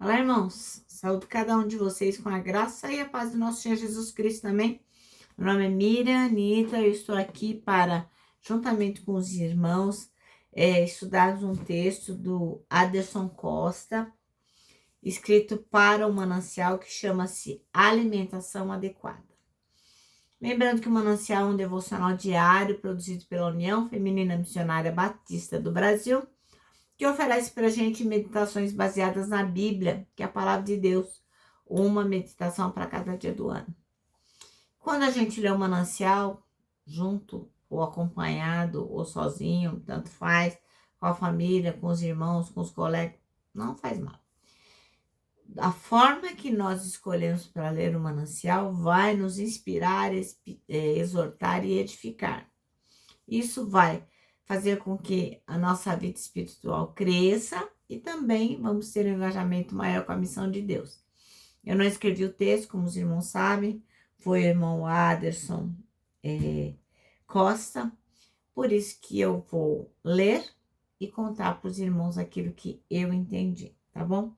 Olá, irmãos. Saúde cada um de vocês com a graça e a paz do nosso Senhor Jesus Cristo também. Meu nome é Miriam Anitta, eu estou aqui para, juntamente com os irmãos, estudarmos um texto do Aderson Costa, escrito para o manancial, que chama-se Alimentação Adequada. Lembrando que o manancial é um devocional diário produzido pela União Feminina Missionária Batista do Brasil, que oferece para a gente meditações baseadas na Bíblia, que é a palavra de Deus, uma meditação para cada dia do ano. Quando a gente lê o manancial, junto, ou acompanhado, ou sozinho, tanto faz, com a família, com os irmãos, com os colegas, não faz mal. A forma que nós escolhemos para ler o manancial vai nos inspirar, exortar e edificar. Isso vai fazer com que a nossa vida espiritual cresça e também vamos ter um engajamento maior com a missão de Deus. Eu não escrevi o texto, como os irmãos sabem, foi o irmão Aderson Costa, por isso que eu vou ler e contar para os irmãos aquilo que eu entendi, tá bom?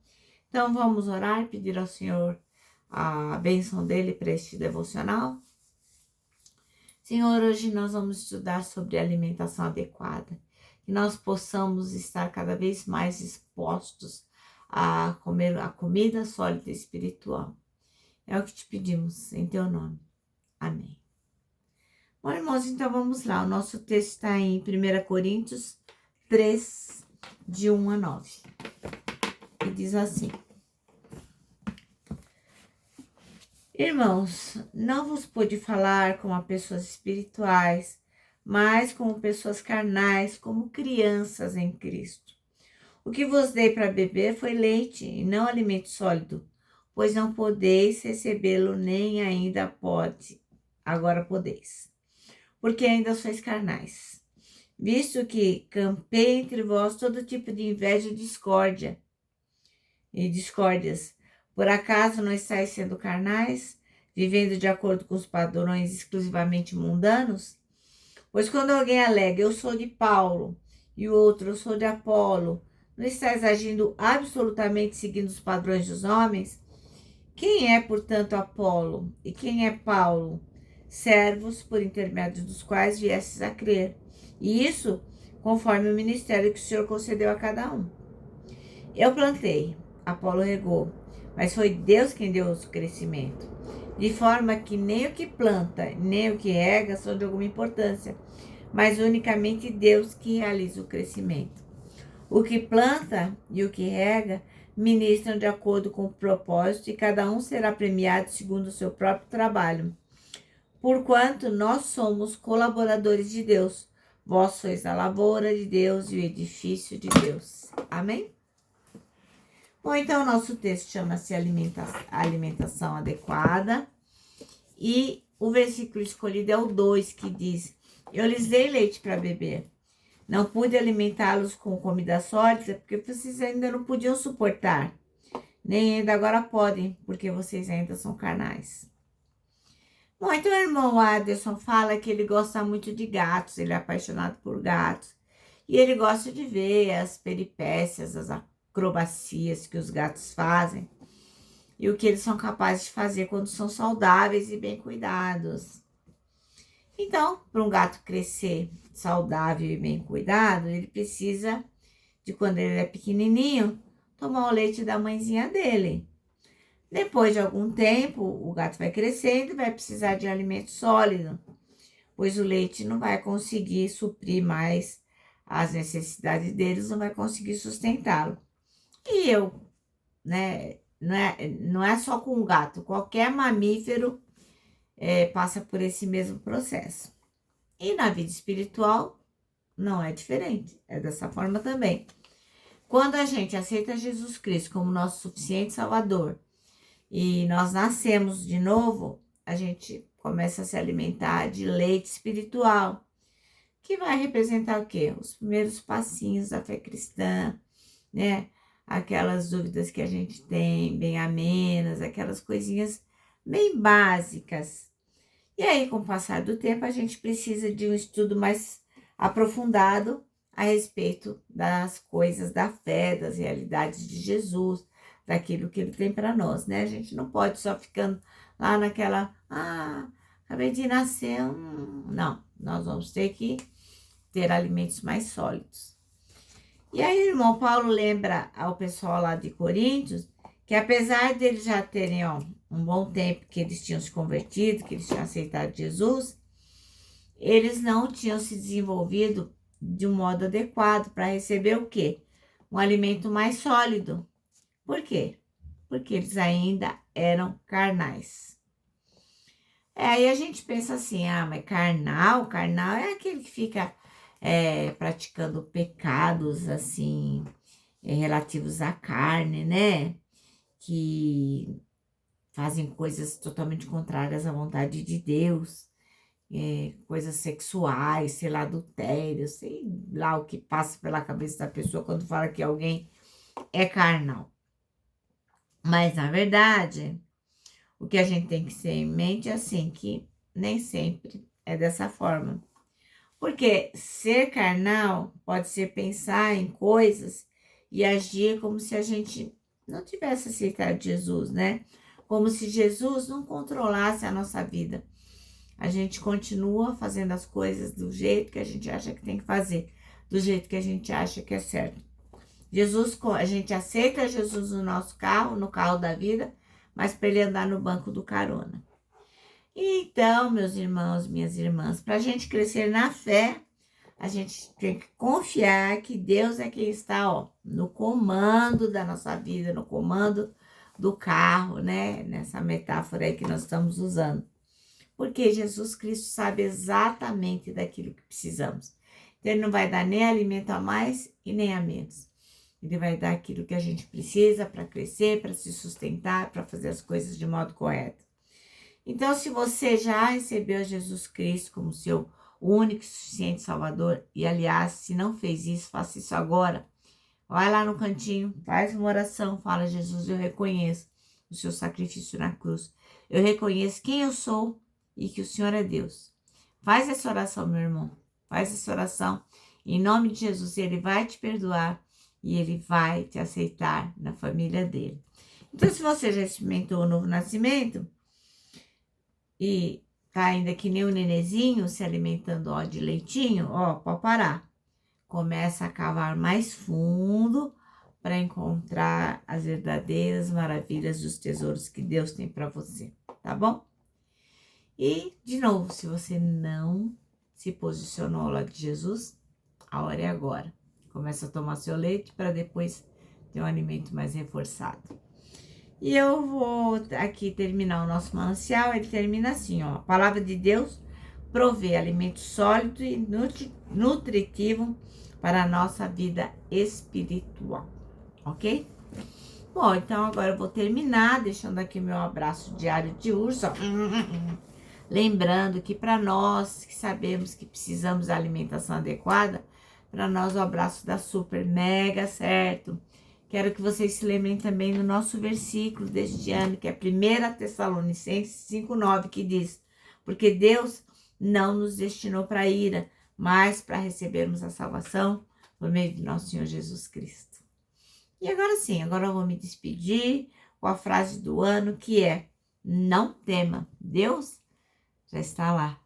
Então vamos orar e pedir ao Senhor a bênção dele para este devocional. Senhor, hoje nós vamos estudar sobre alimentação adequada, que nós possamos estar cada vez mais expostos a comer a comida sólida e espiritual. É o que te pedimos, em teu nome. Amém. Bom, irmãos, então vamos lá. O nosso texto está em 1 Coríntios 3, de 1 a 9. E diz assim: Irmãos, não vos pude falar como a pessoas espirituais, mas como pessoas carnais, como crianças em Cristo. O que vos dei para beber foi leite, e não alimento sólido, pois não podeis recebê-lo, nem ainda agora podeis, porque ainda sois carnais. Visto que campei entre vós todo tipo de inveja e discórdias, por acaso não estáis sendo carnais, vivendo de acordo com os padrões exclusivamente mundanos? Pois quando alguém alega, eu sou de Paulo, e o outro, eu sou de Apolo, não estáis agindo absolutamente seguindo os padrões dos homens? Quem é, portanto, Apolo? E quem é Paulo? Servos por intermédio dos quais viestes a crer. E isso conforme o ministério que o Senhor concedeu a cada um. Eu plantei, Apolo regou, mas foi Deus quem deu o crescimento. De forma que nem o que planta, nem o que rega são de alguma importância, mas unicamente Deus que realiza o crescimento. O que planta e o que rega ministram de acordo com o propósito, e cada um será premiado segundo o seu próprio trabalho. Porquanto nós somos colaboradores de Deus, vós sois a lavoura de Deus e o edifício de Deus. Amém? Bom, então o nosso texto chama-se Alimentação Adequada, e o versículo escolhido é o 2, que diz: Eu lhes dei leite para beber. Não pude alimentá-los com comida sólida, porque vocês ainda não podiam suportar. Nem ainda agora podem, porque vocês ainda são carnais. Bom, então o irmão Aderson fala que ele gosta muito de gatos, ele é apaixonado por gatos. E ele gosta de ver as peripécias, as acrobacias que os gatos fazem. E o que eles são capazes de fazer quando são saudáveis e bem cuidados. Então, para um gato crescer saudável e bem cuidado, ele precisa de, quando ele é pequenininho, tomar o leite da mãezinha dele. Depois de algum tempo, o gato vai crescendo e vai precisar de alimento sólido, pois o leite não vai conseguir suprir mais as necessidades deles, não vai conseguir sustentá-lo. E né, não é só com o gato, qualquer mamífero passa por esse mesmo processo. E na vida espiritual não é diferente, é dessa forma também. Quando a gente aceita Jesus Cristo como nosso suficiente Salvador e nós nascemos de novo, a gente começa a se alimentar de leite espiritual, que vai representar o quê? Os primeiros passinhos da fé cristã, né? Aquelas dúvidas que a gente tem, bem amenas, aquelas coisinhas bem básicas. E aí, com o passar do tempo, a gente precisa de um estudo mais aprofundado a respeito das coisas da fé, das realidades de Jesus, daquilo que ele tem para nós, né? A gente não pode só ficando lá naquela, acabei de nascer, não, nós vamos ter que ter alimentos mais sólidos. E aí, o irmão Paulo lembra ao pessoal lá de Coríntios que apesar deles já terem um bom tempo que eles tinham se convertido, que eles tinham aceitado Jesus, eles não tinham se desenvolvido de um modo adequado para receber o quê? Um alimento mais sólido. Por quê? Porque eles ainda eram carnais. Aí a gente pensa assim, mas carnal é aquele que fica praticando pecados, assim, relativos à carne, né? Que fazem coisas totalmente contrárias à vontade de Deus, coisas sexuais, sei lá, adultério, sei lá o que passa pela cabeça da pessoa quando fala que alguém é carnal. Mas, na verdade, o que a gente tem que ter em mente é assim, que nem sempre é dessa forma. Porque ser carnal pode ser pensar em coisas e agir como se a gente não tivesse aceitado Jesus, né? Como se Jesus não controlasse a nossa vida. A gente continua fazendo as coisas do jeito que a gente acha que tem que fazer, do jeito que a gente acha que é certo. A gente aceita Jesus no nosso carro, no carro da vida, mas para ele andar no banco do carona. Então, meus irmãos, minhas irmãs, para a gente crescer na fé, a gente tem que confiar que Deus é quem está, no comando da nossa vida, no comando do carro, né? Nessa metáfora aí que nós estamos usando. Porque Jesus Cristo sabe exatamente daquilo que precisamos. Então, ele não vai dar nem alimento a mais e nem a menos. Ele vai dar aquilo que a gente precisa para crescer, para se sustentar, para fazer as coisas de modo correto. Então, se você já recebeu Jesus Cristo como seu único e suficiente Salvador, e aliás, se não fez isso, faça isso agora. Vai lá no cantinho, faz uma oração, fala: Jesus, eu reconheço o seu sacrifício na cruz. Eu reconheço quem eu sou e que o Senhor é Deus. Faz essa oração, meu irmão. Faz essa oração. Em nome de Jesus, ele vai te perdoar e ele vai te aceitar na família dele. Então, se você já experimentou o novo nascimento e tá ainda que nem um nenezinho se alimentando de leitinho, pode parar. Começa a cavar mais fundo para encontrar as verdadeiras maravilhas dos tesouros que Deus tem para você, tá bom? E, de novo, se você não se posicionou ao lado de Jesus, a hora é agora. Começa a tomar seu leite para depois ter um alimento mais reforçado. E eu vou aqui terminar o nosso manancial. Ele termina assim, a palavra de Deus provê alimento sólido e nutritivo para a nossa vida espiritual, ok? Bom, então agora eu vou terminar deixando aqui meu abraço diário de urso, lembrando que para nós que sabemos que precisamos da alimentação adequada, para nós o abraço dá super mega certo. Quero que vocês se lembrem também do nosso versículo deste ano, que é 1 Tessalonicenses 5,9, que diz: porque Deus não nos destinou para a ira, mas para recebermos a salvação por meio de nosso Senhor Jesus Cristo. E agora sim, agora eu vou me despedir com a frase do ano, que é: não tema, Deus já está lá